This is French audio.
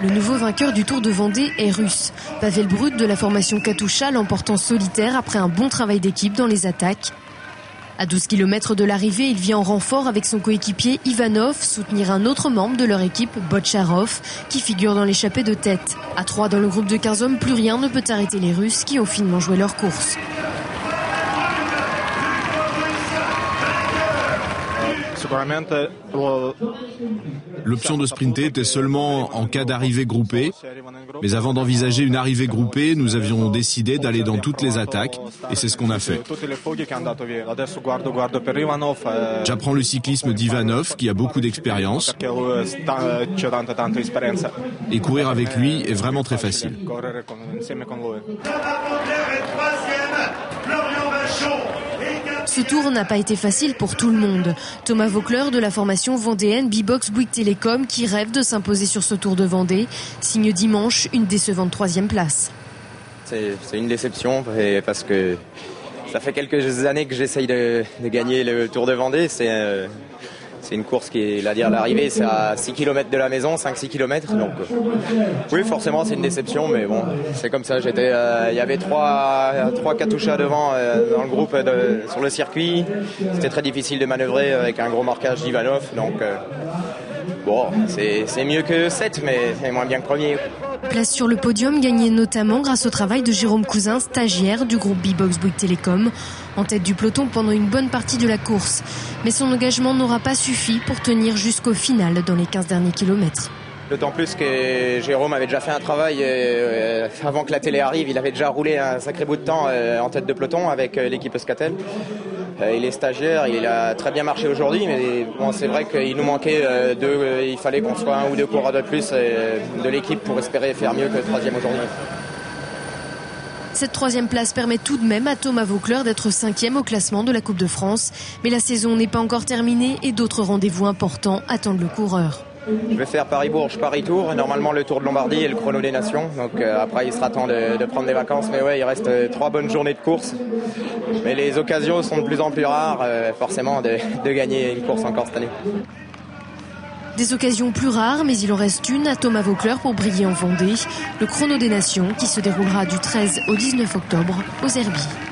Le nouveau vainqueur du Tour de Vendée est russe. Pavel Brut de la formation Katusha l'emportant solitaire après un bon travail d'équipe dans les attaques. À 12 km de l'arrivée, il vient en renfort avec son coéquipier Ivanov soutenir un autre membre de leur équipe, Botcharov, qui figure dans l'échappée de tête. À 3 dans le groupe de 15 hommes, plus rien ne peut arrêter les Russes qui ont finement joué leur course. L'option de sprinter était seulement en cas d'arrivée groupée. Mais avant d'envisager une arrivée groupée, nous avions décidé d'aller dans toutes les attaques et c'est ce qu'on a fait. J'apprends le cyclisme d'Ivanov qui a beaucoup d'expérience et courir avec lui est vraiment très facile. Ce tour n'a pas été facile pour tout le monde. Thomas Voeckler de la formation vendéenne B-Box Bouygues Télécom qui rêve de s'imposer sur ce Tour de Vendée signe dimanche une décevante 3e place. C'est une déception parce que ça fait quelques années que j'essaye de gagner le Tour de Vendée. C'est une course qui est, l'arrivée, c'est à 6 km de la maison, 5-6 km. Donc, oui, forcément, c'est une déception, mais bon, c'est comme ça. Il y avait trois Katusha devant dans le groupe sur le circuit. C'était très difficile de manœuvrer avec un gros marquage d'Ivanov. Donc, bon, c'est mieux que 7, mais c'est moins bien que premier. Place sur le podium gagnée notamment grâce au travail de Jérôme Cousin, stagiaire du groupe B-Box Bouygues Télécom, en tête du peloton pendant une bonne partie de la course. Mais son engagement n'aura pas suffi pour tenir jusqu'au final dans les 15 derniers kilomètres. D'autant plus que Jérôme avait déjà fait un travail avant que la télé arrive. Il avait déjà roulé un sacré bout de temps en tête de peloton avec l'équipe Euskaltel. Il est stagiaire, il a très bien marché aujourd'hui, mais bon, c'est vrai qu'il nous manquait il fallait qu'on soit 1 ou 2 coureurs de plus de l'équipe pour espérer faire mieux que 3e aujourd'hui. Cette 3e place permet tout de même à Thomas Voeckler d'être 5e au classement de la Coupe de France. Mais la saison n'est pas encore terminée et d'autres rendez-vous importants attendent le coureur. Je vais faire Paris-Bourges, Paris-Tour, normalement le Tour de Lombardie et le chrono des Nations. Donc après il sera temps de prendre des vacances. Mais ouais, il reste 3 bonnes journées de course. Mais les occasions sont de plus en plus rares, forcément, de gagner une course encore cette année. Des occasions plus rares, mais il en reste une à Thomas Voeckler pour briller en Vendée. Le chrono des Nations qui se déroulera du 13 au 19 octobre aux Herbiers.